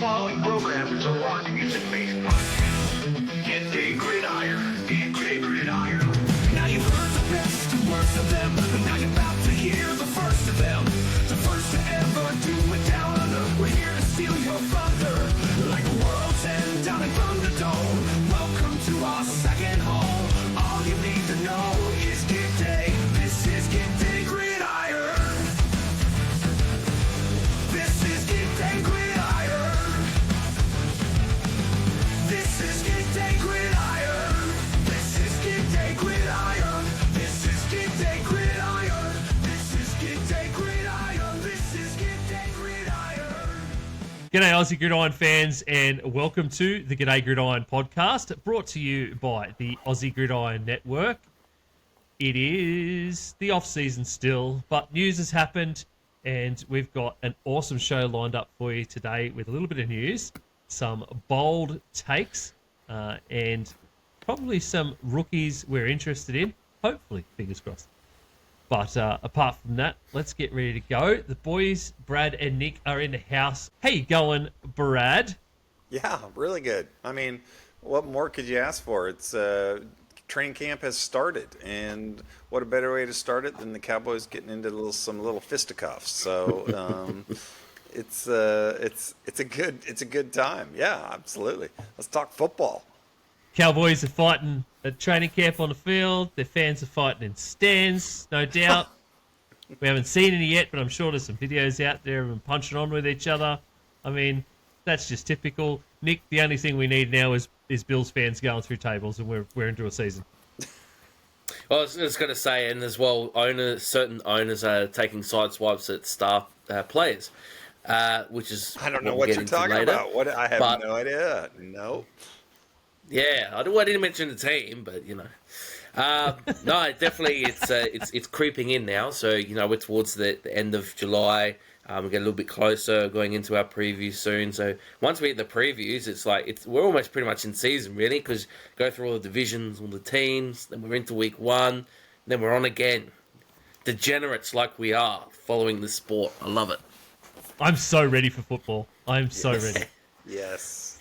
following program is a large music-based podcast. G'day Gridiron. G'day Gridiron. Now you've heard the best and worst of them, but now you're about to hear the first of them. The first to ever do it down under. We're here to steal your thunder, like the world's end down in Thunderdome. Welcome to our second home. All you need to know is G'day. This is G'day Gridiron. This is G'day Gridiron. This is G'day Gridiron. This is G'day Gridiron. This is G'day Gridiron. This is G'day Gridiron. This is G'day Gridiron. G'day Aussie Gridiron fans and welcome to the G'day Gridiron podcast brought to you by the Aussie Gridiron Network. It is the off-season still, but news has happened and we've got an awesome show lined up for you today with a little bit of news, some bold takes, and probably some rookies we're interested in. Hopefully, fingers crossed. But apart from that, let's get ready to go. The boys, Brad and Nick, are in the house. How you going, Brad? Yeah, really good. I mean, what more could you ask for? It's training camp has started, and what a better way to start it than the Cowboys getting into some little fisticuffs. So it's a good time. Yeah, absolutely. Let's talk football. Cowboys are fighting at training camp on the field. Their fans are fighting in stands, no doubt. We haven't seen any yet, but I'm sure there's some videos out there of them punching on with each other. I mean, that's just typical. Nick, the only thing we need now is Bills fans going through tables, and we're into a season. I was just going to say, and as well, certain owners are taking side swipes at star players, which is I don't know what you're talking about. I have no idea. Nope. Yeah, I didn't mention the team, but you know, no, definitely it's creeping in now. So you know, we're towards the end of July. We get a little bit closer, going into our preview soon. So once we hit the previews, it's like we're almost pretty much in season, really, because go through all the divisions, all the teams. Then we're into week 1. Then we're on again. Degenerates like we are, following the sport. I love it. I'm so ready for football. I'm so ready. Yes.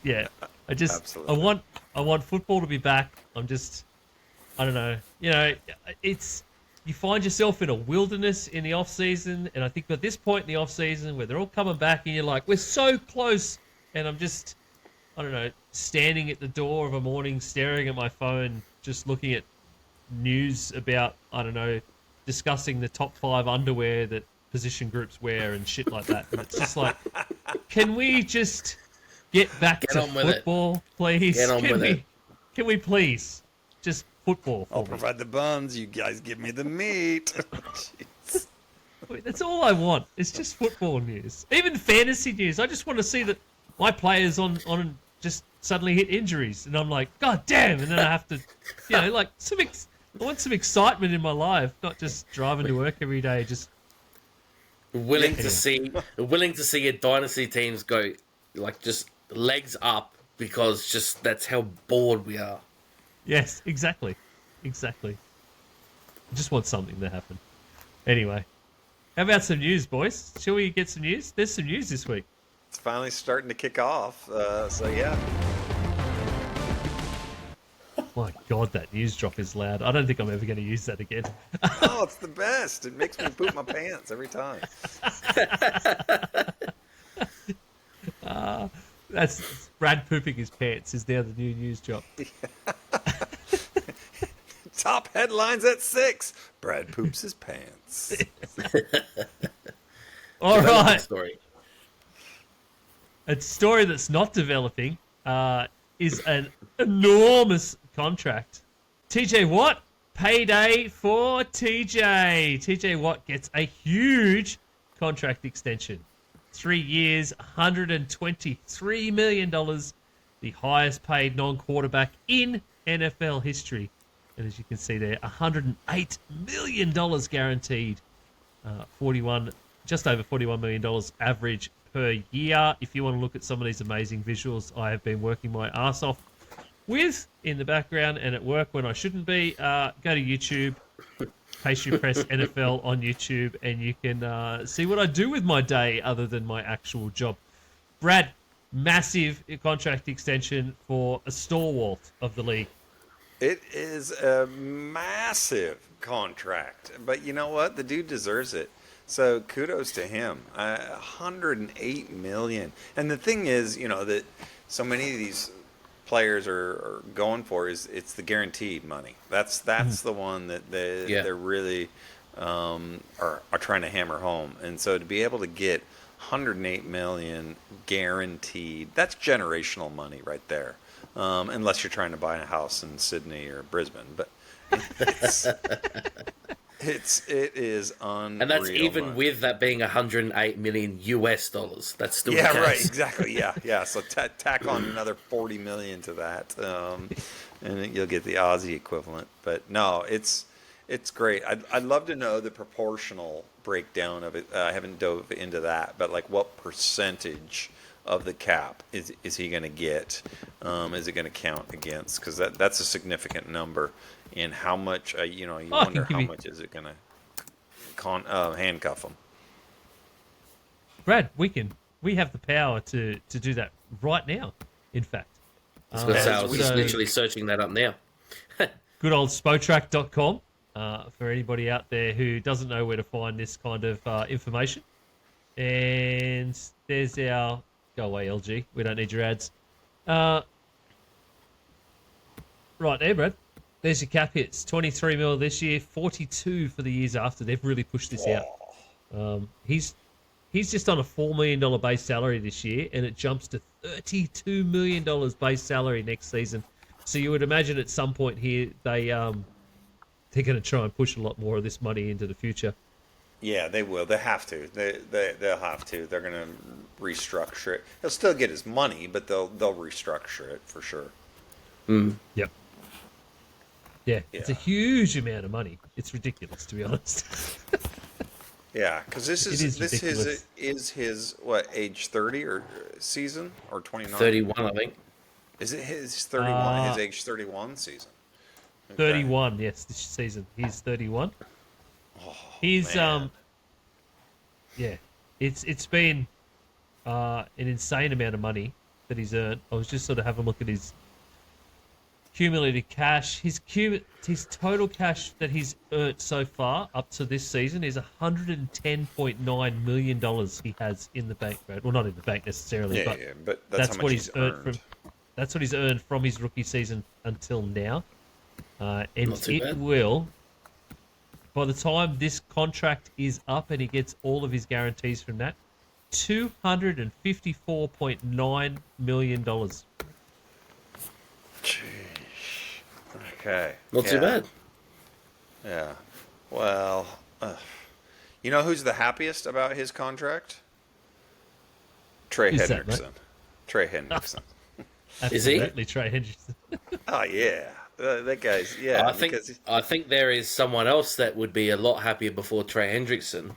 Yeah, Absolutely. I want football to be back. I don't know. You know, you find yourself in a wilderness in the off season, and I think at this point in the off season where they're all coming back, and you're like, we're so close, and I'm just, I don't know, standing at the door of a morning, staring at my phone, just looking at news about, I don't know, discussing the top 5 underwear that position groups wear and shit like that. And it's just like, can we just get back to football, please? Get on with it. Can we please just football? I'll provide the buns. You guys give me the meat. Jeez. That's all I want. It's just football news. Even fantasy news. I just want to see that my players on just suddenly hit injuries, and I'm like, God damn! And then I have to, you know, like I want some excitement in my life, not just driving to work every day. Just willing to see your dynasty teams go like just legs up, because just that's how bored we are. Yes, exactly. I just want something to happen. Anyway, how about some news, boys? Shall we get some news? There's some news this week. It's finally starting to kick off. So yeah. My God, that news drop is loud. I don't think I'm ever going to use that again. Oh, it's the best. It makes me poop my pants every time. That's Brad pooping his pants is now the new news drop. Top headlines at 6. Brad poops his pants. All right. Story. A story that's not developing is an enormous contract. TJ Watt, payday for TJ. TJ Watt gets a huge contract extension. 3 years, $123 million, the highest paid non-quarterback in NFL history. And as you can see there, $108 million guaranteed. Just over $41 million average per year. If you want to look at some of these amazing visuals I have been working my ass off with in the background and at work when I shouldn't be, go to YouTube, Pastry Press NFL on YouTube, and you can see what I do with my day other than my actual job. Brad, massive contract extension for a stalwart of the league. It is a massive contract, but you know what? The dude deserves it. So kudos to him. 108 million. And the thing is, that so many of these players are going for is it's the guaranteed money. That's the one that they're really are trying to hammer home. And so to be able to get 108 million guaranteed, that's generational money right there. Unless you're trying to buy a house in Sydney or Brisbane, but it is unreal. And that's even money. with that being 108 million US dollars. That's still the Yeah, case. right, exactly. Yeah. So tack on another 40 million to that, and you'll get the Aussie equivalent. But no, it's great. I'd love to know the proportional breakdown of it. I haven't dove into that, but like what percentage of the cap is he going to get? Is it going to count against? Because that's a significant number. And how much? You wonder how much is it going to handcuff him? Brad, we have the power to do that right now. In fact, I was just literally searching that up now. good old spotrack.com for anybody out there who doesn't know where to find this kind of information. And there's our go away LG. We don't need your ads. Right there, Brad. There's your cap hits. 23 mil this year, 42 for the years after. They've really pushed this out. He's just on a $4 million base salary this year, and it jumps to $32 million base salary next season. So you would imagine at some point here they're going to try and push a lot more of this money into the future. Yeah, they will. They have to. They'll have to. They're going to restructure it. He'll still get his money, but they'll restructure it for sure. Yep. Yeah, it's a huge amount of money. It's ridiculous, to be honest. Yeah, because this It is ridiculous. his what, age 30 or season or 29? 31, I think. Is it his 31? His age 31 season. Okay. 31, yes, this season. He's 31. He's man. yeah. It's been an insane amount of money that he's earned. I was just sort of having a look at his cumulative cash. His total cash that he's earned so far up to this season is $110.9 million he has in the bank, Brad. Well, not in the bank necessarily, but that's how what much he's earned from. That's what he's earned from his rookie season until now, and it will. By the time this contract is up and he gets all of his guarantees from that, $254.9 million. Jeez. Okay. Not too bad. Yeah. Well, you know who's the happiest about his contract? Trey Who's that, Hendrickson. Trey Hendrickson. Is he? Absolutely, Trey Hendrickson. Oh yeah, that guy's I think there is someone else that would be a lot happier before Trey Hendrickson.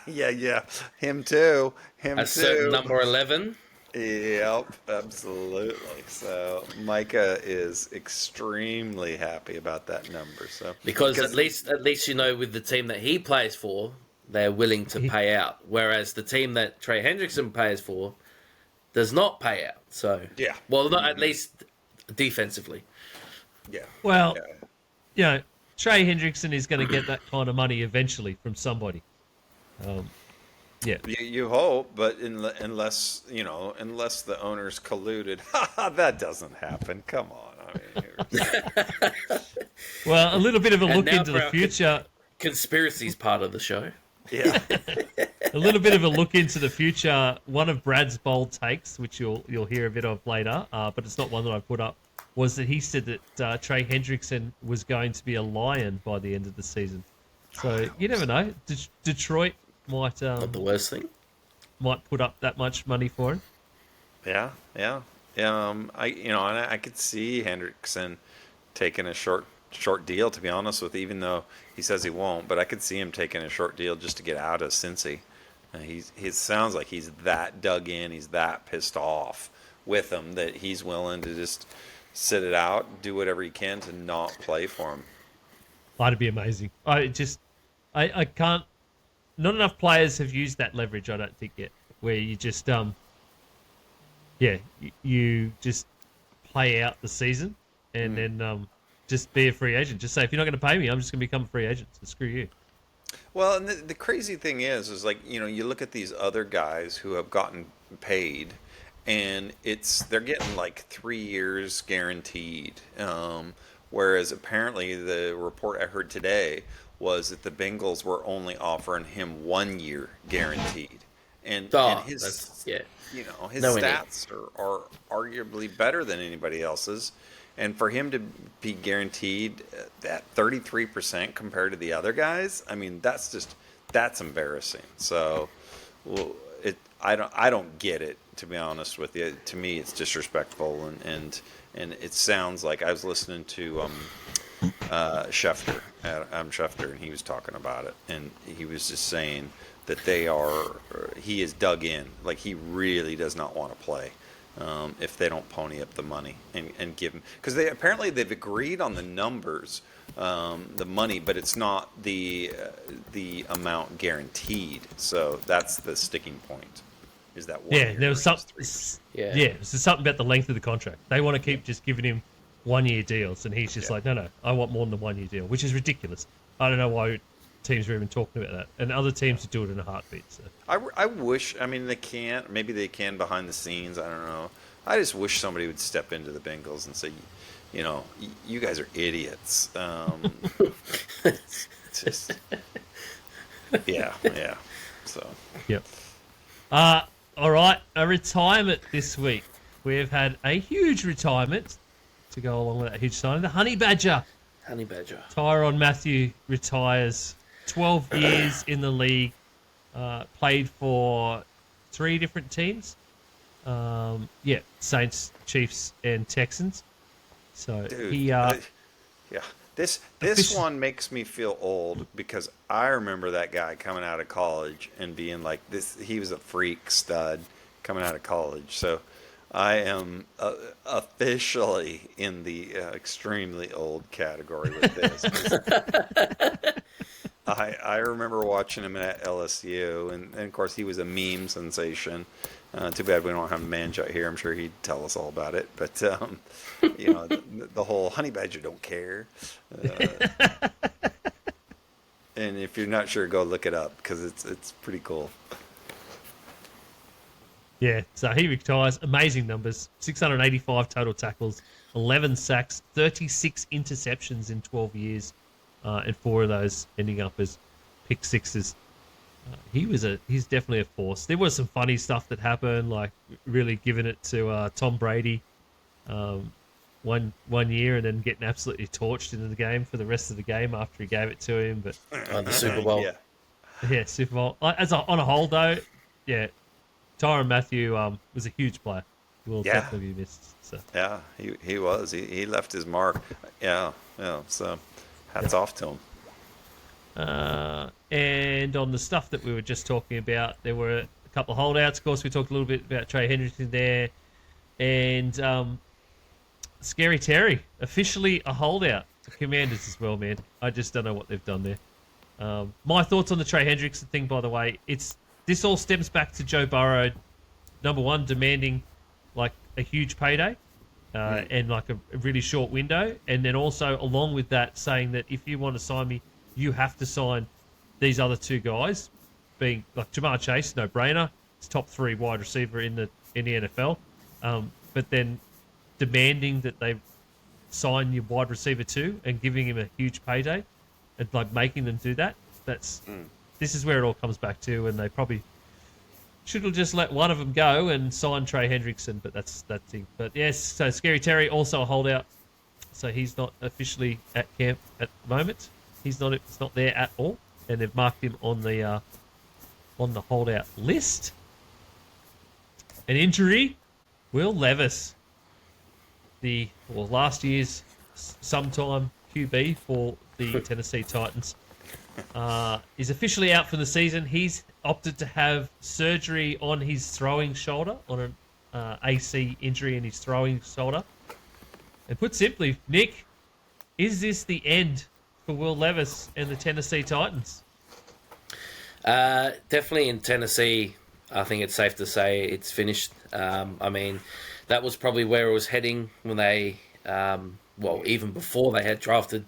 yeah, him too. A certain number 11. Yep, absolutely. So Micah is extremely happy about that number. So because at least with the team that he plays for, they're willing to pay out, whereas the team that Trey Hendrickson plays for does not pay out. So yeah, well, not at least defensively. Yeah. Well, Trey Hendrickson is going to get that kind of money eventually from somebody. Yeah. You hope, but unless the owners colluded, that doesn't happen. Come on, Well, a little bit of a look now into for the our future. Conspiracies part of the show. yeah. A little bit of a look into the future. One of Brad's bold takes, which you'll hear a bit of later, but it's not one that I put up, was that he said that Trey Hendrickson was going to be a Lion by the end of the season. So you never know. Detroit might Not the worst thing. might put up that much money for him. Yeah. I could see Hendrickson taking a short deal, to be honest with, even though he says he won't, but I could see him taking a short deal just to get out of Cincy. He sounds like he's that dug in, he's that pissed off with him that he's willing to just sit it out, do whatever he can to not play for him. That'd be amazing. I can't. Not enough players have used that leverage. I don't think yet, where you just you just play out the season and then just be a free agent. Just say, if you're not going to pay me, I'm just going to become a free agent. So screw you. Well, and the crazy thing is like, you look at these other guys who have gotten paid, and they're getting like 3 years guaranteed. Whereas apparently the report I heard today was that the Bengals were only offering him 1 year guaranteed, and his his stats are arguably better than anybody else's. And for him to be guaranteed that 33% compared to the other guys, I mean, that's embarrassing. So, I don't get it, to be honest with you. To me, it's disrespectful, and it sounds like I was listening to Schefter, Adam Schefter, and he was talking about it, and he was just saying that he is dug in, like he really does not want to play. If they don't pony up the money and give them, because they've agreed on the numbers, the money, but it's not the amount guaranteed. So that's the sticking point. Is that one? Yeah, there was something. Yeah, it's something about the length of the contract. They want to keep just giving him 1 year deals, and he's just like, no, I want more than the 1 year deal, which is ridiculous. I don't know why teams are even talking about that, and other teams would do it in a heartbeat. So. I wish. I mean, they can't. Maybe they can behind the scenes. I don't know. I just wish somebody would step into the Bengals and say, you guys are idiots. Just, yeah. So. Yep. All right. A retirement this week. We've had a huge retirement to go along with that huge signing. The Honey Badger. Tyrann Mathieu retires. 12 years in the league. Played for 3 different teams. Saints, Chiefs, and Texans. So Dude, This one makes me feel old, because I remember that guy coming out of college and being like this. He was a freak stud coming out of college. So I am officially in the extremely old category with this. I remember watching him at LSU, and of course he was a meme sensation. Too bad we don't have a man shot here. I'm sure he'd tell us all about it. But the whole Honey Badger don't care. And if you're not sure, go look it up, because it's pretty cool. Yeah, so he retires. Amazing numbers. 685 total tackles, 11 sacks, 36 interceptions in 12 years, and 4 of those ending up as pick sixes. He's definitely a force. There was some funny stuff that happened, like really giving it to Tom Brady one year, and then getting absolutely torched into the game for the rest of the game after he gave it to him. But the Super Bowl. Yeah, Super Bowl. On a whole, though, yeah, Tyrann Mathieu was a huge player. He will definitely be missed. So. Yeah, he was. He left his mark. Yeah. So hats off to him. And on the stuff that we were just talking about, there were a couple of holdouts. Of course, we talked a little bit about Trey Hendrickson there. And Scary Terry, officially a holdout. The Commanders as well, man. I just don't know what they've done there. My thoughts on the Trey Hendrickson thing, by the way, this all stems back to Joe Burrow, number one, demanding like a huge payday and like a really short window. And then also along with that, saying that if you want to sign me, you have to sign these other 2 guys, being like Jamar Chase, no brainer. It's top 3 wide receiver in the NFL. But then demanding that they sign your wide receiver too, and giving him a huge payday, and like making them do that. This is where it all comes back to, and they probably should have just let one of them go and sign Trey Hendrickson. But that's that thing. But yes, so Scary Terry also a holdout, so he's not officially at camp at the moment. It's not there at all, and they've marked him on the holdout list. An injury, Will Levis, last year's sometime QB for the Tennessee Titans, is officially out for the season. He's opted to have surgery on his throwing shoulder, on an AC injury in his throwing shoulder. And put simply, Nick, is this the end for Will Levis and the Tennessee Titans? Definitely in Tennessee, I think it's safe to say it's finished. I mean, that was probably where it was heading when they, even before they had drafted,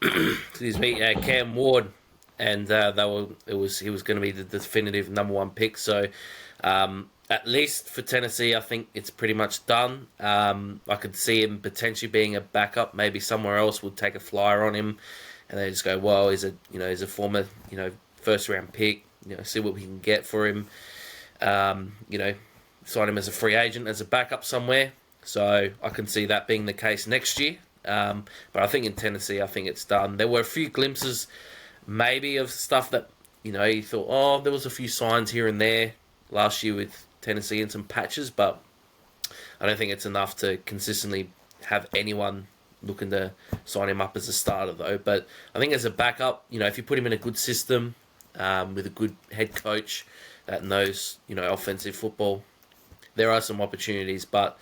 excuse me, Cam Ward, and he was going to be the definitive number one pick. So, at least for Tennessee, I think it's pretty much done. I could see him potentially being a backup. Maybe somewhere else would take a flyer on him, and they just go, well, he's a former, first round pick. See what we can get for him. Sign him as a free agent, as a backup somewhere. So I can see that being the case next year. But I think in Tennessee, I think it's done. There were a few glimpses, maybe, of stuff that, you thought, there was a few signs here and there last year with Tennessee and some patches, but I don't think it's enough to consistently have anyone looking to sign him up as a starter, though. But I think as a backup, if you put him in a good system with a good head coach that knows, offensive football, there are some opportunities. But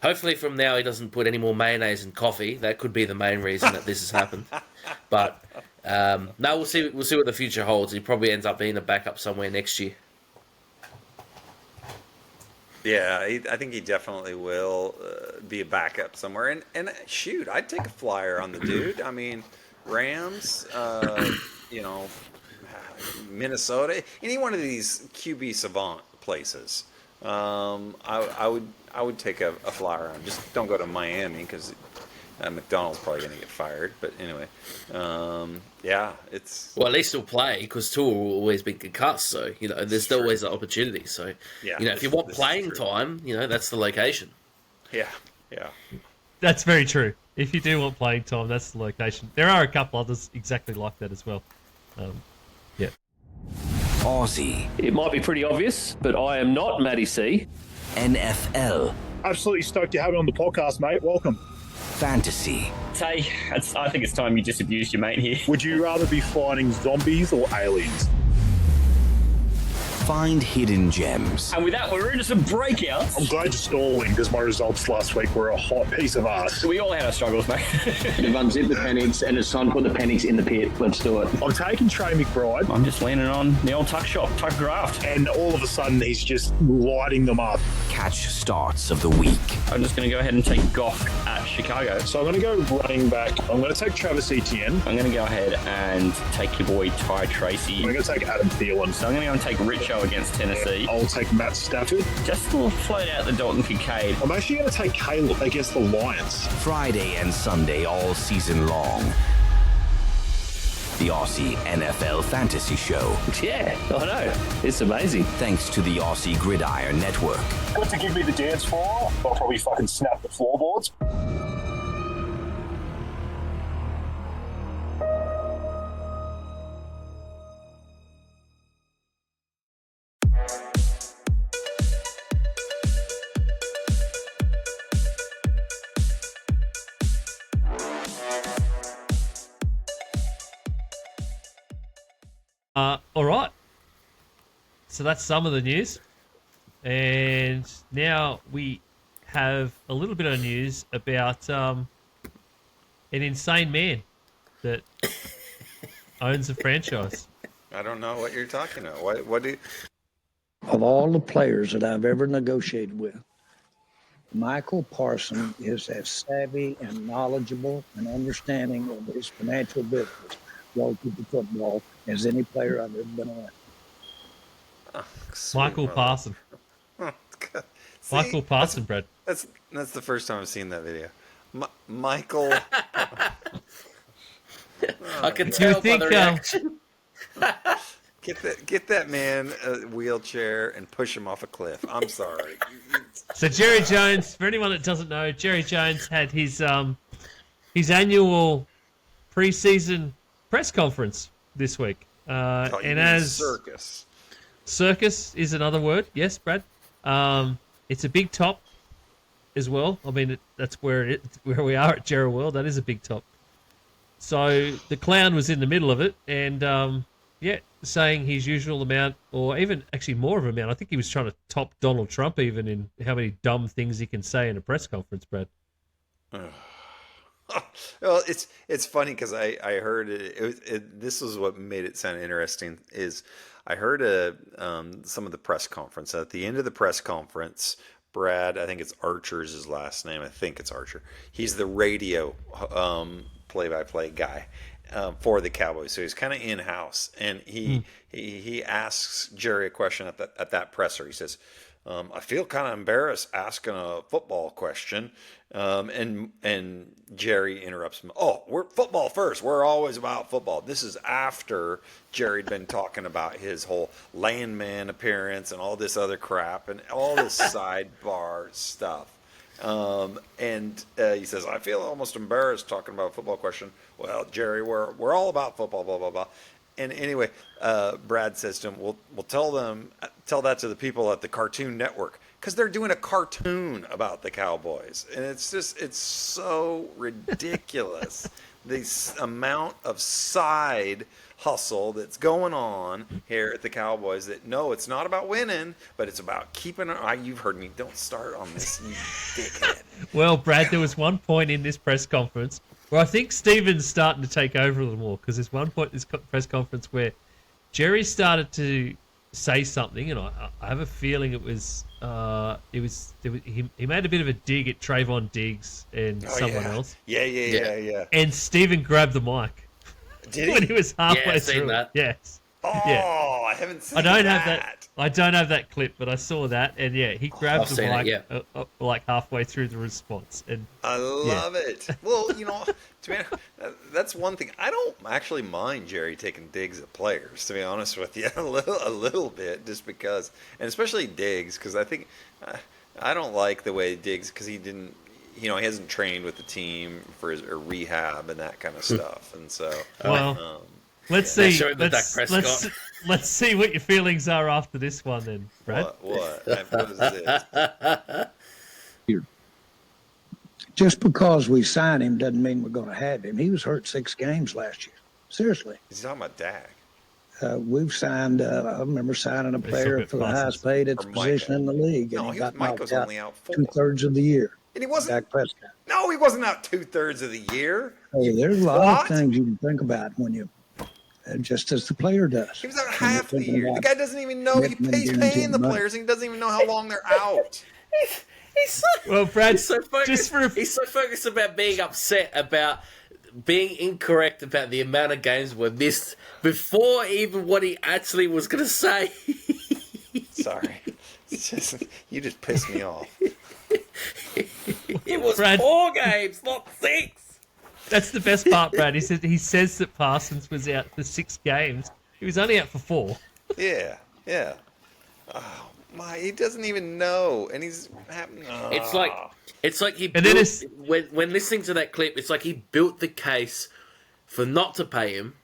hopefully from now he doesn't put any more mayonnaise in coffee. That could be the main reason that this has happened. But no, we'll see. We'll see what the future holds. He probably ends up being a backup somewhere next year. Yeah, I think he definitely will be a backup somewhere. And shoot, I'd take a flyer on the dude. I mean, Rams, Minnesota, any one of these QB savant places. I would take a flyer on. Just don't go to Miami because McDonald's probably going to get fired. But anyway, it's... Well, at least he'll play because Tua will always be concussed. So, there's still always an opportunity. So, if you want playing time, that's the location. Yeah. That's very true. If you do want playing time, that's the location. There are a couple others exactly like that as well. Yeah. Aussie. It might be pretty obvious, but I am not Matty C. NFL. Absolutely stoked to have it on the podcast, mate. Welcome. Fantasy. Tay, I think it's time you just abused your mate here. Would you rather be fighting zombies or aliens? Find hidden gems. And with that, we're into some breakouts. I'm glad you're stalling because my results last week were a hot piece of ass. We all had our struggles, mate. They've unzipped the pennies and it's time to put the pennies in the pit. Let's do it. I'm taking Trey McBride. I'm just leaning on the old tuck shop, tuck graft. And all of a sudden, he's just lighting them up. Catch starts of the week. I'm just going to go ahead and take Goff at Chicago. So I'm going to go running back. I'm going to take Travis Etienne. I'm going to go ahead and take your boy Ty Tracy. I'm going to take Adam Thielen. So I'm going to go and take Richo against Tennessee. I'll take Matt Stafford. Just a float out the Dalton Kincaid. I'm actually going to take Caleb against the Lions. Friday and Sunday all season long. The Aussie NFL Fantasy Show. Yeah, I know. It's amazing. Thanks to the Aussie Gridiron Network. To give me the dance floor, I'll probably fucking snap the floorboards. All right. So that's some of the news. And now we have a little bit of news about an insane man that owns a franchise. I don't know what you're talking about. What do you... Of all the players that I've ever negotiated with, Michael Parson is as savvy and knowledgeable and understanding of his financial business relative to football as any player I've ever been around. Oh, Michael Parson. Oh, God. See, Michael Parson, Brad. That's the first time I've seen that video. Michael. I can tell by the reaction. Get that man a wheelchair and push him off a cliff. I'm sorry. So Jerry Jones, for anyone that doesn't know, Jerry Jones had his annual preseason press conference this week. And as circus is another word. Yes, Brad. It's a big top as well. I mean, that's where we are at Gerald World. That is a big top. So the clown was in the middle of it, and saying his usual amount, or even actually more of an amount. I think he was trying to top Donald Trump even in how many dumb things he can say in a press conference, Brad. Well, it's funny because I heard this was what made it sound interesting. Is I heard some of the press conference at the end of the press conference. Brad, I think it's Archer's his last name. I think it's Archer. He's the radio play-by-play guy for the Cowboys, so he's kind of in-house. And he asks Jerry a question at that presser. He says, "I feel kind of embarrassed asking a football question," and Jerry interrupts him. "Oh, we're football first. We're always about football." This is after Jerry'd been talking about his whole landman appearance and all this other crap and all this sidebar stuff. And he says, "I feel almost embarrassed talking about a football question." "Well, Jerry, we're all about football, blah blah blah." And anyway, Brad says to him, "We'll tell that to the people at the Cartoon Network because they're doing a cartoon about the Cowboys, and it's so ridiculous this amount of side hustle that's going on here at the Cowboys. That no, it's not about winning, but it's about keeping. You've heard me. Don't start on this, you dickhead." Well, Brad, there was one point in this press conference where I think Steven's starting to take over a little more, because there's one point in this press conference where Jerry started to say something, and I have a feeling he made a bit of a dig at Trayvon Diggs and someone else. Yeah. And Steven grabbed the mic. Did he? When he was halfway through. That. Yes. Oh, Yeah. I haven't seen I don't that. have that. I don't have that clip, but I saw that, and he grabbed I've the seen mic it, like halfway through the response, and I love it. Well, to be honest, that's one thing. I don't actually mind Jerry taking digs at players, to be honest with you, a little bit, just because, and especially Diggs, because I think I don't like the way Diggs, because he didn't, he hasn't trained with the team for his rehab and that kind of stuff, and so let's see. Let's see what your feelings are after this one, then, Brad. What is this? Just because we signed him doesn't mean we're going to have him. He was hurt 6 games last year. Seriously. He's talking about Dak. We've signed. I remember signing a player for the highest paid at the position in the league, and he got knocked out only out 2/3 of the year. And he wasn't. Dak Prescott. No, he wasn't out 2/3 of the year. Hey, there's a lot of things you can think about when you, just as the player does. He was out half the year. The guy doesn't even know he's paying the players, and he doesn't even know how long they're out. Well, Brad, he's so focused about being upset about being incorrect about the amount of games were missed before even what he actually was going to say. Sorry. You just pissed me off. It was Brad, 4 games, not 6. That's the best part, Brad. He says that Parsons was out for 6 games. He was only out for 4. Yeah. Oh my! He doesn't even know, and he's having. It's like he built, when listening to that clip, it's like he built the case for not to pay him,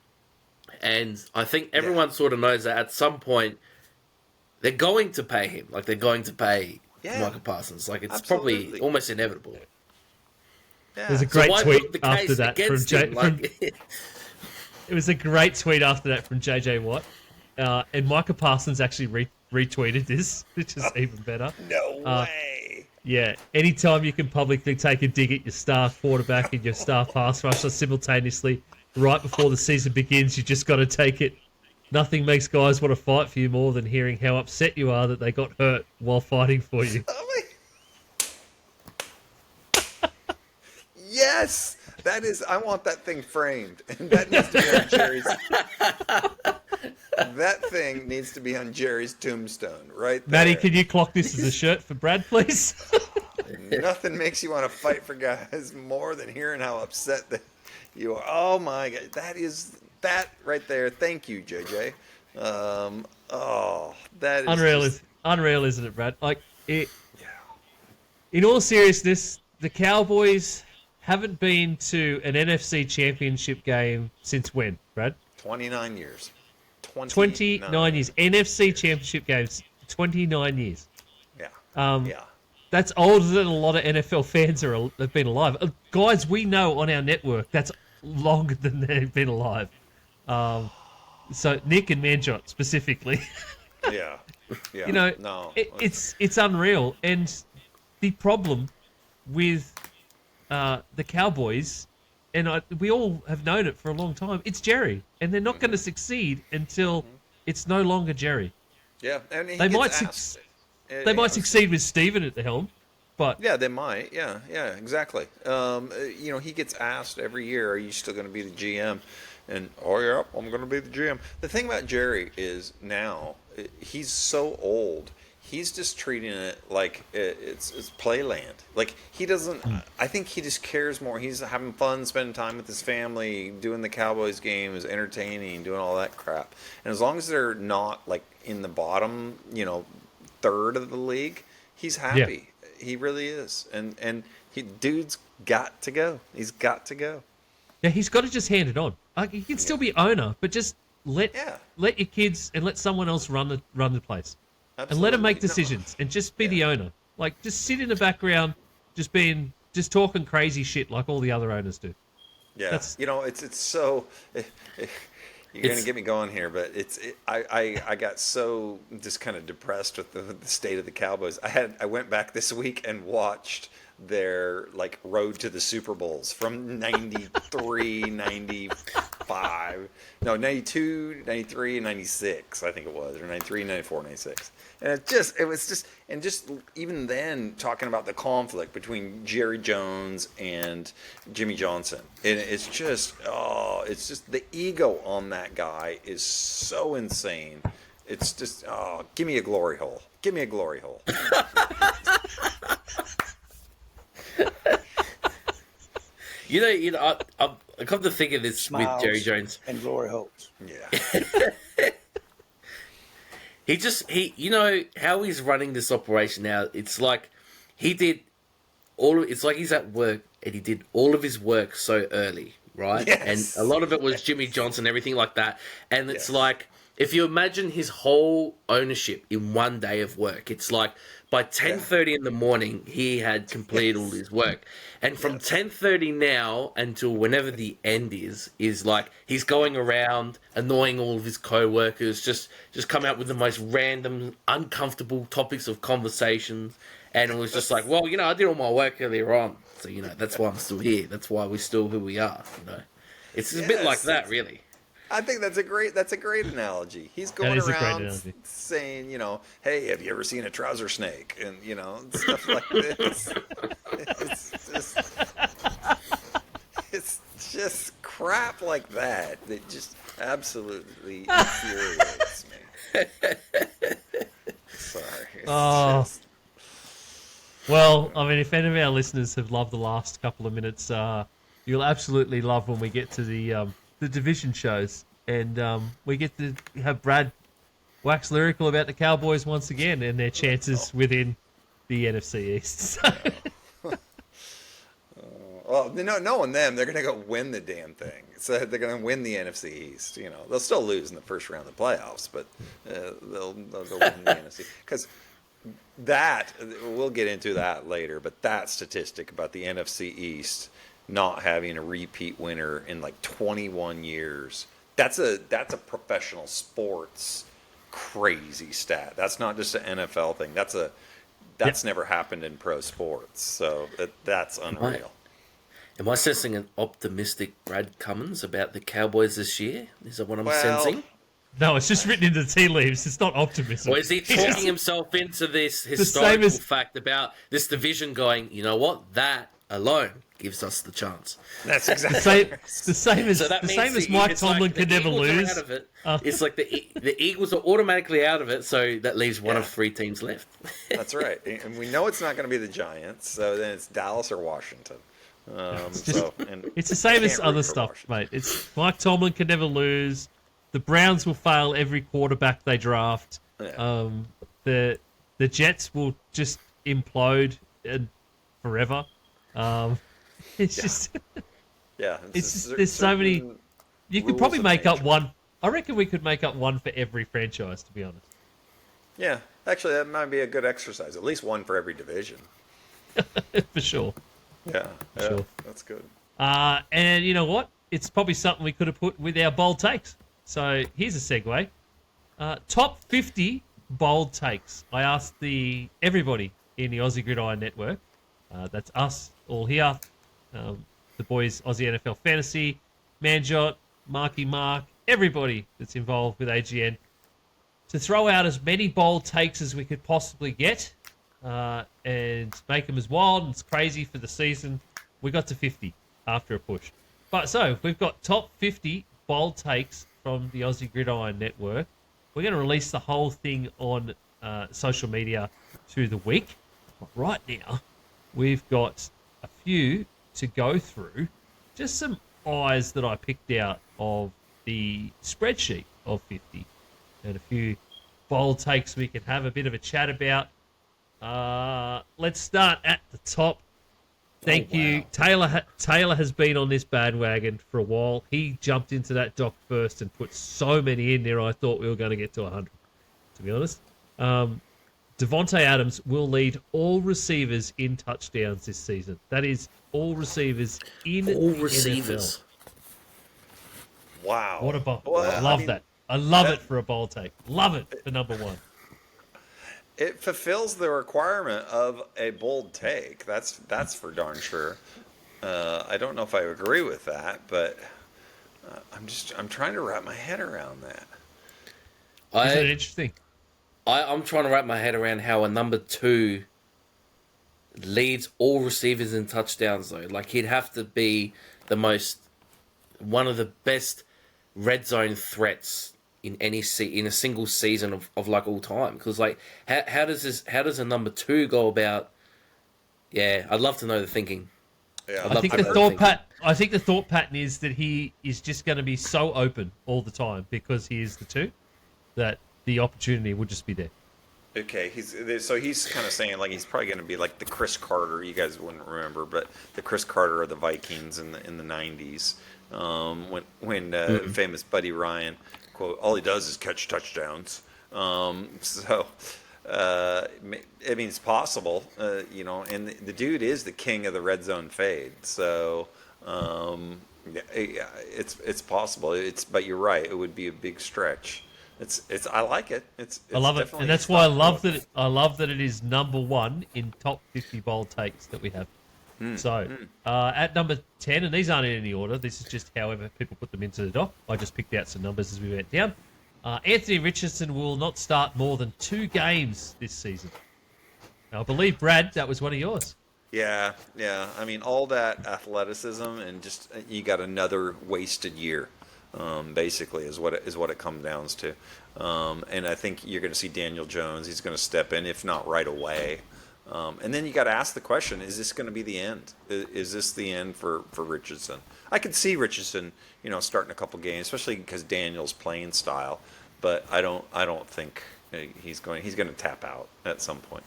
and I think everyone sort of knows that at some point they're going to pay him. Like they're going to pay Michael Parsons. Like it's probably almost inevitable. Yeah. There's a great tweet after that from it was a great tweet after that from JJ Watt, and Michael Parsons actually retweeted this, which is even better. No way. Yeah, anytime you can publicly take a dig at your star quarterback and your star pass rusher simultaneously right before the season begins, you just got to take it. Nothing makes guys want to fight for you more than hearing how upset you are that they got hurt while fighting for you. Yes, that is. I want that thing framed, and that needs to be on Jerry's. That thing needs to be on Jerry's tombstone, right there. Maddie, can you clock this as a shirt for Brad, please? Nothing makes you want to fight for guys more than hearing how upset that you are. Oh my God, that right there. Thank you, JJ. That is unreal, isn't it, Brad? Like it. In all seriousness, the Cowboys haven't been to an NFC championship game since when, Brad? 29 years. 29 years. NFC championship games, 29 years. Yeah. That's older than a lot of NFL fans have been alive. Guys we know on our network, that's longer than they've been alive. So Nick and Manjot specifically. Yeah. It's unreal. And the problem with the Cowboys and we all have known it for a long time. It's Jerry, and they're not going to succeed until it's no longer Jerry. Yeah, and They might succeed with Steven at the helm, but yeah, they might. Yeah, exactly. He gets asked every year, "Are you still going to be the GM?" And oh yeah, I'm going to be the GM. The thing about Jerry is now he's so old. He's just treating it like it's playland. Like he doesn't. I think he just cares more. He's having fun, spending time with his family, doing the Cowboys games, entertaining, doing all that crap. And as long as they're not like in the bottom, third of the league, he's happy. Yeah. He really is. And dude's got to go. He's got to go. Yeah, he's got to just hand it on. Like he can still be owner, but just let your kids and let someone else run the place. Absolutely. And let him make decisions and just be the owner. Like, just sit in the background, just talking crazy shit like all the other owners do. Yeah, it's so. You're going to get me going here, but I got so just kind of depressed with the state of the Cowboys. I went back this week and watched their road to the Super Bowls from 93, 95, no, 92, 93, and 96, I think it was, or 93, 94, 96. And and even then, talking about the conflict between Jerry Jones and Jimmy Johnson. And it's just the ego on that guy is so insane. It's just, give me a glory hole. Give me a glory hole. I come to think of this Smiles with Jerry Jones and glory holes. Yeah. How he's running this operation now. It's like it's like he's at work and he did all of his work so early, right? Yes. And a lot of it was Jimmy Johnson, everything like that. And it's like, if you imagine his whole ownership in one day of work, it's like by 10:30 in the morning, he had completed all his work. And from 10:30 now until whenever the end is like he's going around annoying all of his co-workers, just come out with the most random, uncomfortable topics of conversations. And it was just like, well, I did all my work earlier on. So, that's why I'm still here. That's why we're still who we are, It's a bit like that, really. I think that's a great analogy. He's going around saying, hey, have you ever seen a trouser snake? And, stuff like this. It's just crap like that just absolutely infuriates me. Sorry. Well, I mean, if any of our listeners have loved the last couple of minutes, you'll absolutely love when we get to the division shows, and we get to have Brad wax lyrical about the Cowboys once again and their chances within the NFC East. Well, knowing them, they're going to go win the damn thing. So they're going to win the NFC East. They'll still lose in the first round of the playoffs, but they'll go win the NFC. Because we'll get into that later, but that statistic about the NFC East not having a repeat winner in 21 years. That's a professional sports crazy stat. That's not just an NFL thing. That's never happened in pro sports. So that's unreal. Am I sensing an optimistic Brad Cummins about the Cowboys this year? Is that what I'm sensing? No, it's just written into the tea leaves. It's not optimism. Or is he talking himself into this historical fact about this division going, you know what, that alone gives us the chance. That's exactly the same as Mike Tomlin could never lose. Out of it. It's like the Eagles are automatically out of it, so that leaves one of three teams left. That's right, and we know it's not going to be the Giants, so then it's Dallas or Washington. It's the same as other stuff, Washington. Mate. It's Mike Tomlin can never lose. The Browns will fail every quarterback they draft. Yeah. The Jets will just implode forever. It's just there's so many. You could probably make up one. I reckon we could make up one for every franchise, to be honest. Yeah, actually, that might be a good exercise. At least one for every division. For sure. Yeah, sure. That's good. And you know what? It's probably something we could have put with our bold takes. So here's a segue. Top 50 bold takes. I asked everybody in the Aussie Gridiron Network. That's us all here. the boys, Aussie NFL Fantasy, Manjot, Marky Mark, everybody that's involved with AGN, to throw out as many bold takes as we could possibly get and make them as wild and as crazy for the season. We got to 50 after a push. But so, we've got top 50 bold takes from the Aussie Gridiron Network. We're going to release the whole thing on social media through the week. But right now, we've got a few to go through. Just some eyes that I picked out of the spreadsheet of 50. And a few bold takes we can have a bit of a chat about. Let's start at the top. Thank you. Taylor has been on this bandwagon for a while. He jumped into that doc first and put so many in there I thought we were going to get to 100, to be honest. Davante Adams will lead all receivers in touchdowns this season. That is all receivers in All the receivers. NFL. Wow. What a bold. Well, I love that. I love it for a bold take. Love it for number one. It fulfills the requirement of a bold take. That's for darn sure. I don't know if I agree with that, but I'm trying to wrap my head around that. Isn't it interesting? I'm trying to wrap my head around how a number 2 leads all receivers in touchdowns, though. Like, he'd have to be one of the best red zone threats in in a single season of like all time. Because like, how does a number 2 go about? Yeah, I'd love to know the thinking. Yeah, I think the thought pattern is that he is just going to be so open all the time because he is the 2 that the opportunity will just be there. Okay, he's kind of saying like he's probably going to be like the Chris Carter. You guys wouldn't remember, but the Chris Carter of the Vikings in the 90s, when famous Buddy Ryan quote, all he does is catch touchdowns. I mean, it's possible, and the dude is the king of the red zone fade. So, it's possible. But you're right. It would be a big stretch. I like it. I love it, and that's why I love that. I love that it is number 1 in top 50 bold takes that we have. At number 10, and these aren't in any order. This is just however people put them into the doc. I just picked out some numbers as we went down. Anthony Richardson will not start more than 2 games this season. Now, I believe, Brad, that was one of yours. Yeah. I mean, all that athleticism and just you got another wasted year. Basically, is what it comes down to, and I think you're going to see Daniel Jones. He's going to step in, if not right away, and then you got to ask the question: is this going to be the end? Is this the end for Richardson? I could see Richardson, starting a couple games, especially because Daniel's playing style, but I don't think he's going to tap out at some point.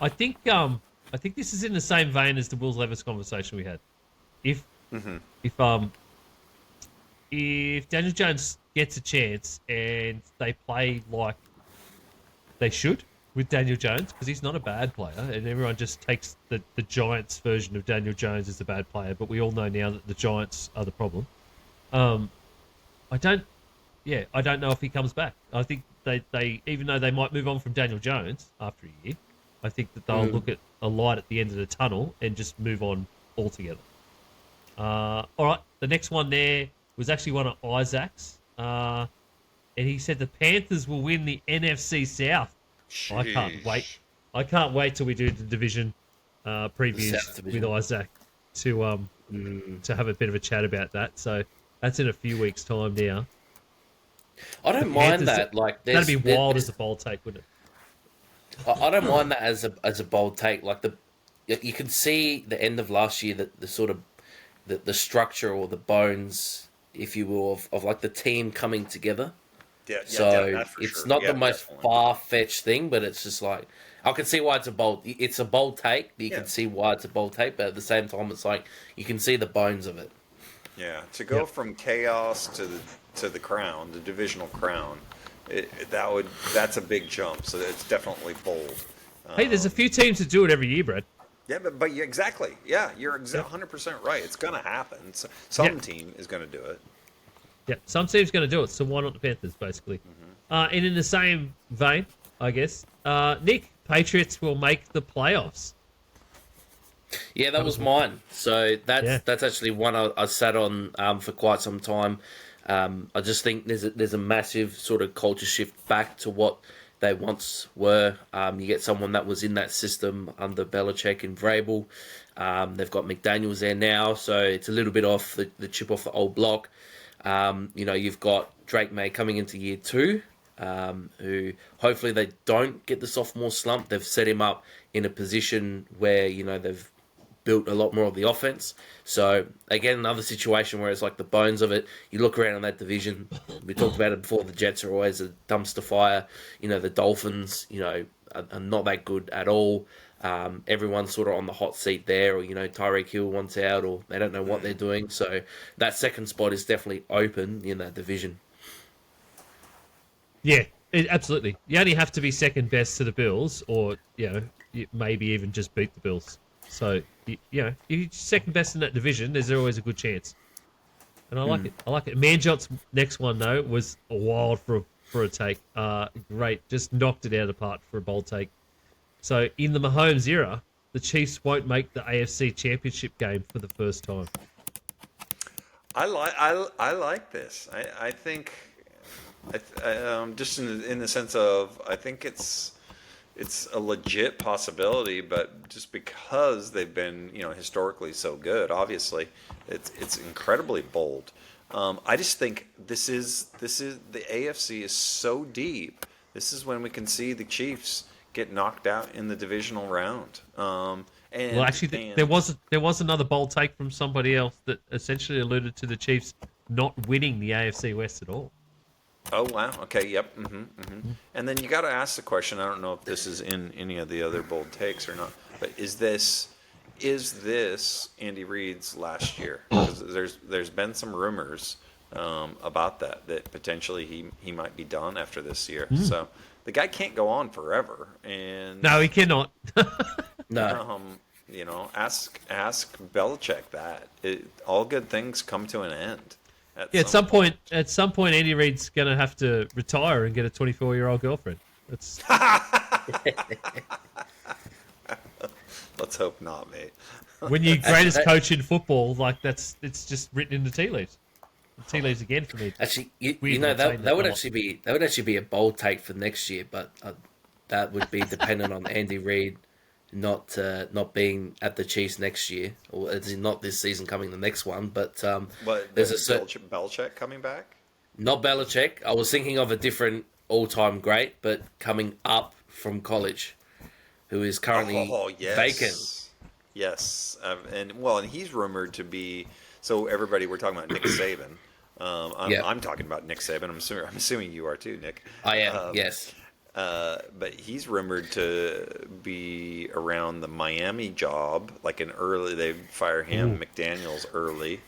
I think this is in the same vein as the Will Levis conversation we had. If Daniel Jones gets a chance and they play like they should with Daniel Jones, because he's not a bad player, and everyone just takes the Giants version of Daniel Jones as the bad player, but we all know now that the Giants are the problem. I don't know if he comes back. I think they even though they might move on from Daniel Jones after a year, I think that they'll look at a light at the end of the tunnel and just move on altogether. All right, the next one there was actually one of Isaac's, and he said the Panthers will win the NFC South. Sheesh. I can't wait till we do the division previews with Isaac to have a bit of a chat about that. So that's in a few weeks' time now. I don't mind that. Like, that'd be wild as a bold take, wouldn't it? I don't mind that as a bold take. Like, you can see the end of last year, that the sort of the structure or the bones, if you will, of like the team coming together. So it's not the most far-fetched thing, but it's just like, I can see why it's a bold take. You can see why it's a bold take, but at the same time, it's like you can see the bones of it. Yeah, to go from chaos to the crown, the divisional crown, that's a big jump. So it's definitely bold. Hey, there's a few teams that do it every year, Brad. Yeah, but exactly. Yeah, you're 100% right. It's going to happen. Some team is going to do it. Yeah, some team's going to do it, so why not the Panthers, basically? And in the same vein, I guess, Nick, Patriots will make the playoffs. Yeah, that was mine. So that's actually one I sat on for quite some time. I just think there's a massive sort of culture shift back to what they once were. You get someone that was in that system under Belichick and Vrabel. They've got McDaniels there now, so it's a little bit off the chip off the old block. You've got Drake May coming into year 2, who hopefully they don't get the sophomore slump. They've set him up in a position where, they've built a lot more of the offense. So, again, another situation where it's like the bones of it. You look around in that division. We talked about it before. The Jets are always a dumpster fire. The Dolphins, are not that good at all. Everyone's sort of on the hot seat there, or Tyreek Hill wants out, or they don't know what they're doing. So that second spot is definitely open in that division. Yeah, absolutely. You only have to be second best to the Bills, or maybe even just beat the Bills. So you're second best in that division. There's always a good chance, and I like it. I like it. Manjot's next one though was a wild for a take. Great, just knocked it out of the park for a bold take. So, in the Mahomes era, the Chiefs won't make the AFC Championship game for the first time. I like this. I think, just in the sense of, I think it's a legit possibility, but just because they've been historically so good, obviously, it's incredibly bold. I just think this is the AFC is so deep. This is when we can see the Chiefs get knocked out in the divisional round. There was another bold take from somebody else that essentially alluded to the Chiefs not winning the AFC West at all. Oh wow! Okay, yep. And then you got to ask the question. I don't know if this is in any of the other bold takes or not, but is this Andy Reid's last year? Because there's been some rumors about that potentially he might be done after this year. So. The guy can't go on forever, and no, he cannot. No, ask Belichick that. All good things come to an end. At some point, Andy Reid's going to have to retire and get a 24-year-old girlfriend. That's. Let's hope not, mate. When you're greatest coach in football, it's just written in the tea leaves. Tea leaves again for me. Actually, that would actually be a bold take for next year, but that would be dependent on Andy Reid not being at the Chiefs next year, or not this season, coming the next one. But there's Belichick coming back. Not Belichick. I was thinking of a different all-time great, but coming up from college, who is currently vacant. Yes, and he's rumored to be. So everybody, we're talking about Nick Saban. I'm talking about Nick Saban. I'm assuming you are too, Nick. I am. Yes. But he's rumored to be around the Miami job, like they fire him, McDaniels early,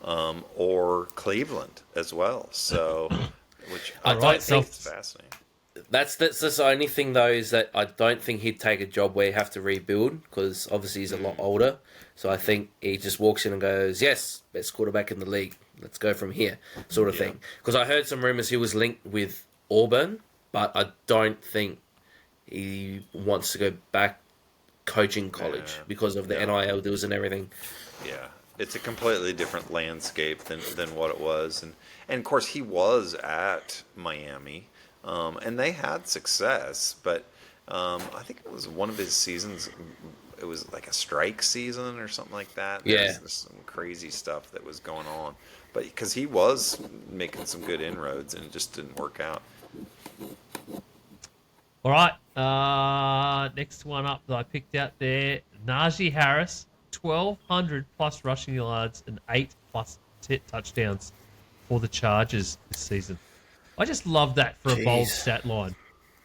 or Cleveland as well. So, which I think is fascinating. That's the only thing though, is that I don't think he'd take a job where you have to rebuild, because obviously he's a lot older. So I think he just walks in and goes, "Yes, best quarterback in the league. Let's go from here," sort of thing. Because I heard some rumors he was linked with Auburn, but I don't think he wants to go back coaching college because of the NIL deals and everything. Yeah, it's a completely different landscape than what it was, and of course he was at Miami. And they had success, but I think it was one of his seasons. It was like a strike season or something like that. There was some crazy stuff that was going on, but because he was making some good inroads and it just didn't work out. All right, next one up that I picked out there, Najee Harris, 1,200 plus rushing yards and 8 plus touchdowns for the Chargers this season. I just love that for a bold stat line.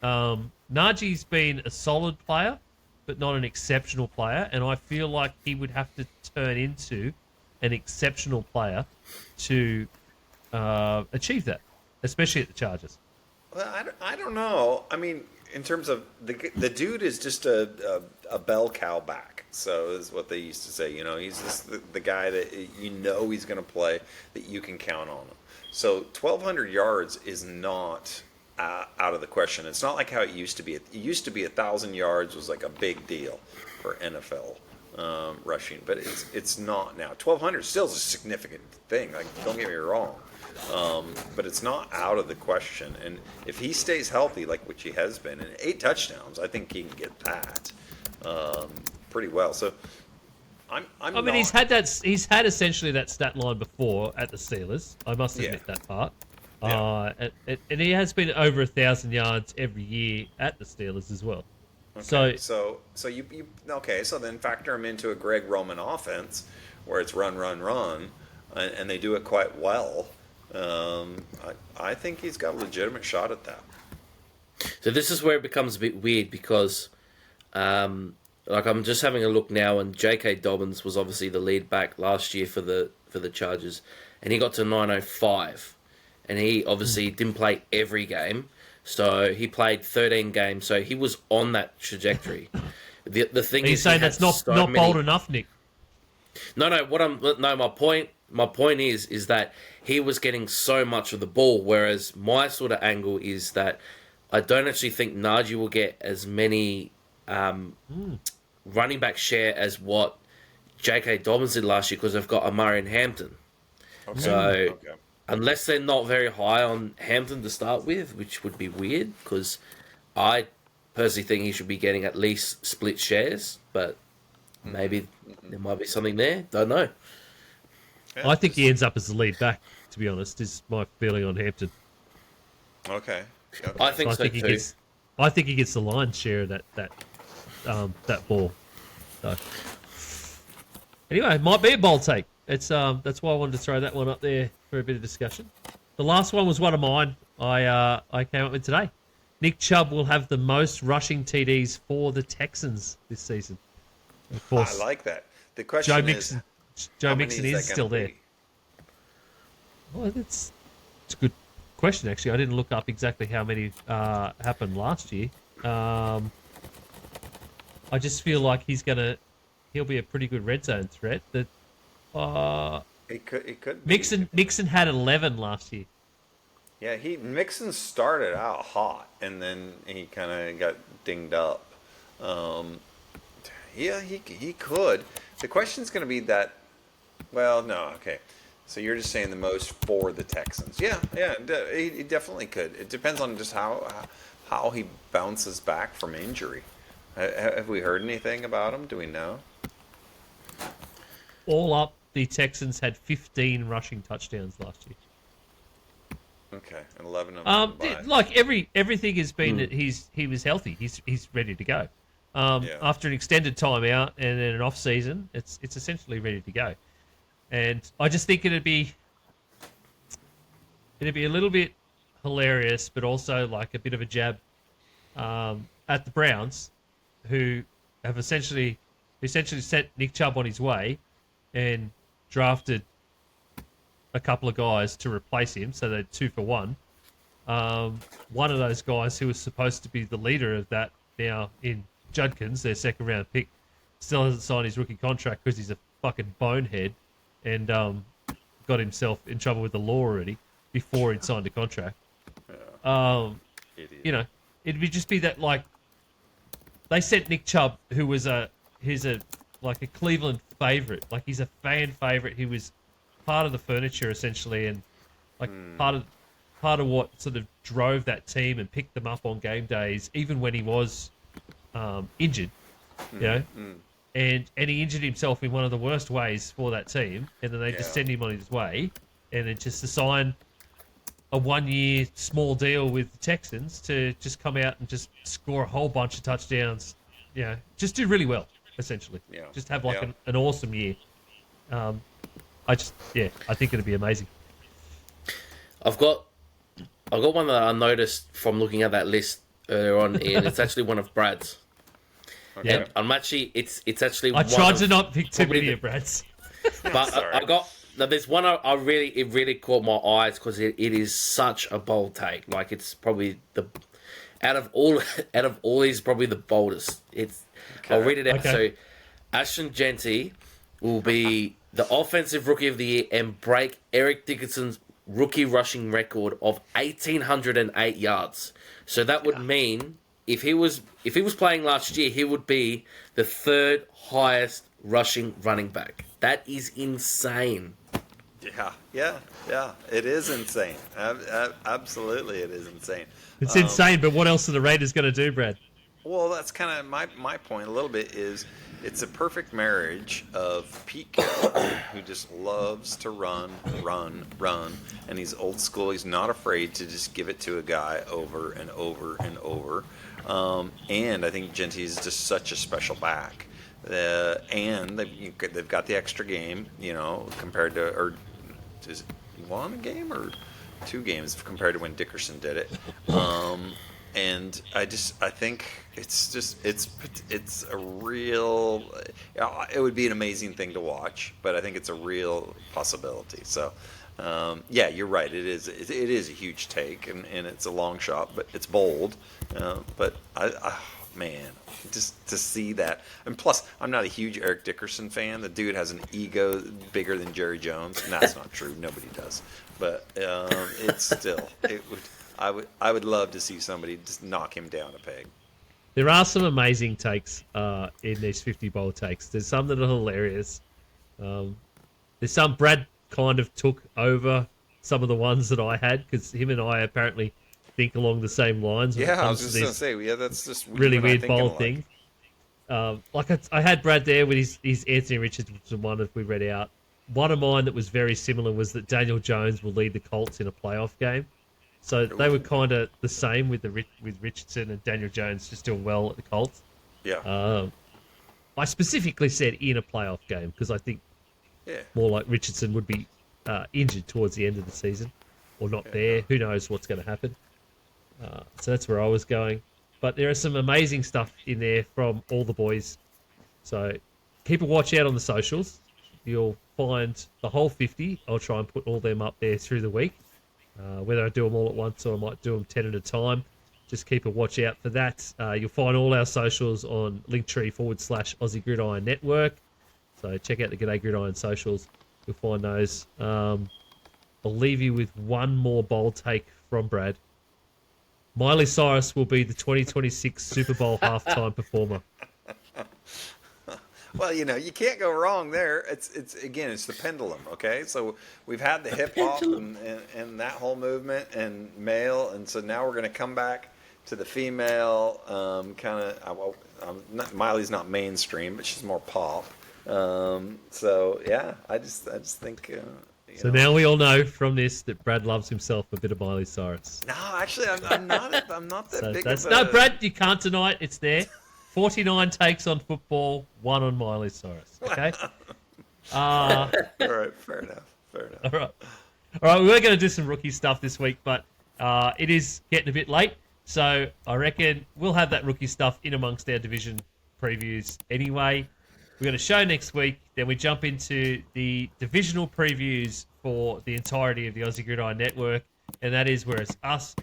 Najee's been a solid player, but not an exceptional player, and I feel like he would have to turn into an exceptional player to achieve that, especially at the Chargers. Well, I don't know. I mean, in terms of the dude is just a bell cow back. So is what they used to say. He's just the guy that he's going to play, that you can count on him. So 1,200 yards is not out of the question. It's not like how it used to be. It used to be 1,000 yards was like a big deal for NFL rushing, but it's not now. 1,200 still is a significant thing. Like, don't get me wrong, but it's not out of the question. And if he stays healthy, like which he has been, and 8 touchdowns, I think he can get that pretty well. So I mean, he's had essentially that stat line before at the Steelers. I must admit that part. Yeah. And he has been over 1,000 yards every year at the Steelers as well. Okay. So you okay? So then factor him into a Greg Roman offense where it's run, and they do it quite well. I think he's got a legitimate shot at that. So this is where it becomes a bit weird because, like I'm just having a look now, and J.K. Dobbins was obviously the lead back last year for the Chargers, and he got to 905, and he obviously didn't play every game. So he played 13 games, so he was on that trajectory. The thing He's is, saying that's not bold enough, Nick. No. My point is that he was getting so much of the ball, whereas my sort of angle is that I don't actually think Najee will get as many running back share as what J.K. Dobbins did last year because they've got Amari and Hampton. Okay. So. Unless they're not very high on Hampton to start with, which would be weird, because I personally think he should be getting at least split shares, but maybe there might be something there. Don't know. Yeah, I think he ends up as the lead back, to be honest, is my feeling on Hampton. Okay. I think so too. I think he gets the lion's share of that ball. So. Anyway, it might be a bold take. It's that's why I wanted to throw that one up there for a bit of discussion. The last one was one of mine. I came up with today. Nick Chubb will have the most rushing TDs for the Texans this season. Of course, I like that. The question Joe Mixon is still there. Well, it's a good question actually. I didn't look up exactly how many happened last year. I just feel like he'll be a pretty good red zone threat. That. It could. Mixon had 11 last year. Yeah, Mixon started out hot, and then he kind of got dinged up. Yeah, he could. The question's going to be that. Well, no, okay. So you're just saying the most for the Texans. Yeah, he definitely could. It depends on just how he bounces back from injury. Have we heard anything about him? Do we know? All up, the Texans had 15 rushing touchdowns last year. Okay, and 11 of them. Like everything has been that he was healthy. He's ready to go. After an extended time out and then an off season, it's essentially ready to go. And I just think it'd be a little bit hilarious, but also like a bit of a jab at the Browns, who have essentially sent Nick Chubb on his way and drafted a couple of guys to replace him, so they're 2 for 1. One of those guys who was supposed to be the leader of that now in Judkins, their second round pick, still hasn't signed his rookie contract because he's a fucking bonehead and got himself in trouble with the law already before he'd signed a contract. You know, it'd just be that like they sent Nick Chubb, who was he's a Cleveland favorite, like he's a fan favorite. He was part of the furniture essentially, and like part of what sort of drove that team and picked them up on game days, even when he was injured, you know, and he injured himself in one of the worst ways for that team, and then they just send him on his way, and then just to sign a 1-year small deal with the Texans to just come out and just score a whole bunch of touchdowns, you know, just do really well essentially, just have like an awesome year. I think it'd be amazing. I've got one that I noticed from looking at that list earlier on, and it's actually one of Brad's. Okay. And I'm actually, it's actually. I tried to not pick too many of Brad's, but I got. Now there's one it really caught my eyes because it is such a bold take. Like it's probably out of all these, probably the boldest. I'll read it out. Okay. So, Ashton Genty will be the offensive rookie of the year and break Eric Dickerson's rookie rushing record of 1,808 yards. So that would mean if he was playing last year, he would be the third highest rushing running back. That is insane. Yeah. It is insane. Absolutely, it is insane. It's insane, but what else are the Raiders going to do, Brad? Well, that's kind of my point a little bit is it's a perfect marriage of Pete Carroll, who just loves to run, and he's old school. He's not afraid to just give it to a guy over and over and over. And I think Genty is just such a special back. And they've got the extra game, compared to, or is it one game or 2 games compared to when Dickerson did it. And I think it's a real. It would be an amazing thing to watch, but I think it's a real possibility. So, yeah, you're right. It is a huge take, and it's a long shot, but it's bold. But man, just to see that, and plus, I'm not a huge Eric Dickerson fan. The dude has an ego bigger than Jerry Jones, and that's not true. Nobody does. But it's still, I would love to see somebody just knock him down a peg. There are some amazing takes in these 50 bowl takes. There's some that are hilarious. There's some Brad kind of took over some of the ones that I had because him and I apparently think along the same lines. Yeah, I was just going to say, that's just really weird bowl thing. I had Brad there with his Anthony Richardson one that we read out. One of mine that was very similar was that Daniel Jones will lead the Colts in a playoff game. So they were kind of the same with Richardson and Daniel Jones just doing well at the Colts. Yeah. I specifically said in a playoff game because I think more like Richardson would be injured towards the end of the season or not there. Who knows what's going to happen. So that's where I was going. But there are some amazing stuff in there from all the boys. So keep a watch out on the socials. You'll find the whole 50. I'll try and put all them up there through the week. Whether I do them all at once or I might do them 10 at a time. Just keep a watch out for that. You'll find all our socials on Linktree/Aussie Gridiron Network. So check out the G'day Gridiron socials. You'll find those. I'll leave you with one more bold take from Brad. Miley Cyrus will be the 2026 Super Bowl halftime performer. Well, you can't go wrong there. It's the pendulum, okay? So we've had the hip hop and that whole movement and male, and so now we're going to come back to the female Miley's not mainstream, but she's more pop. So yeah, I just think. So now we all know from this that Brad loves himself a bit of Miley Cyrus. No, actually, I'm not. I'm not that big. No, Brad, you can't deny it. It's there. 49 takes on football, 1 on Miley Cyrus. Okay. All right, fair enough. All right. We were going to do some rookie stuff this week, but it is getting a bit late, so I reckon we'll have that rookie stuff in amongst our division previews anyway. We've got a show next week, then we jump into the divisional previews for the entirety of the Aussie Gridiron Network, and that is where it's us,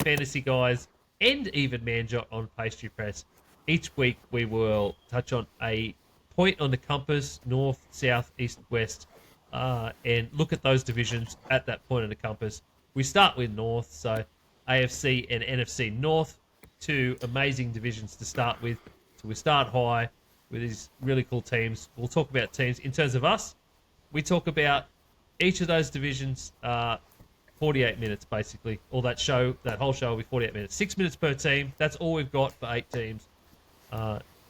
fantasy guys, and even Manjot on Pastry Press. Each week we will touch on a point on the compass, north, south, east, west, and look at those divisions at that point on the compass. We start with north, so AFC and NFC North, 2 amazing divisions to start with. So we start high with these really cool teams. We'll talk about teams. In terms of us, we talk about each of those divisions, 48 minutes basically. All that whole show will be 48 minutes. 6 minutes per team. That's all we've got for 8 teams.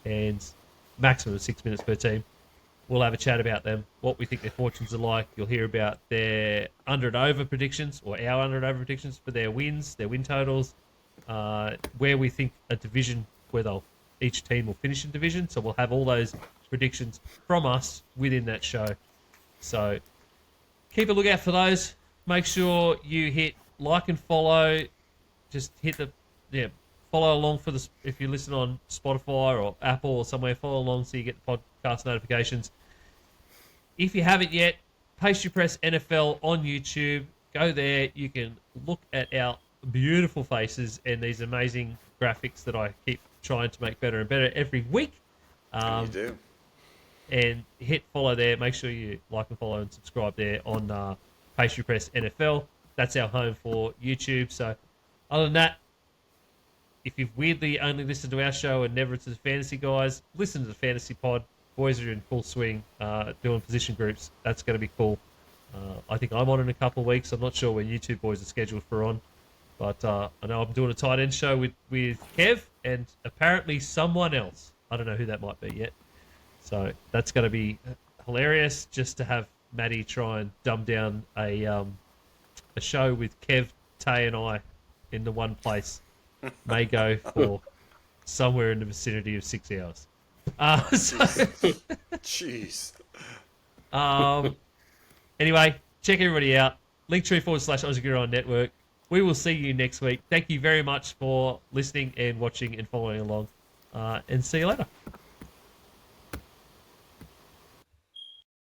And maximum of 6 minutes per team. We'll have a chat about them, what we think their fortunes are like. You'll hear about their under and over predictions, or our under and over predictions for their wins, their win totals, where we think a division, each team will finish in division. So we'll have all those predictions from us within that show. So keep a lookout for those. Make sure you hit like and follow. Just hit follow along for this. If you listen on Spotify or Apple or somewhere, follow along so you get the podcast notifications. If you haven't yet, Pastry Press NFL on YouTube. Go there. You can look at our beautiful faces and these amazing graphics that I keep trying to make better and better every week. You do. And hit follow there. Make sure you like and follow and subscribe there on Pastry Press NFL. That's our home for YouTube. So other than that, if you've weirdly only listened to our show and never to the fantasy guys, listen to the fantasy pod. Boys are in full swing, doing position groups. That's going to be cool. I think I'm on in a couple of weeks. I'm not sure when you two boys are scheduled for on. But I know I'm doing a tight end show with Kev and apparently someone else. I don't know who that might be yet. So that's going to be hilarious just to have Maddie try and dumb down a show with Kev, Tay and I in the one place. May go for somewhere in the vicinity of 6 hours. Jeez. Anyway, check everybody out. Linktree/Aussie Gridiron Network. We will see you next week. Thank you very much for listening and watching and following along. And see you later.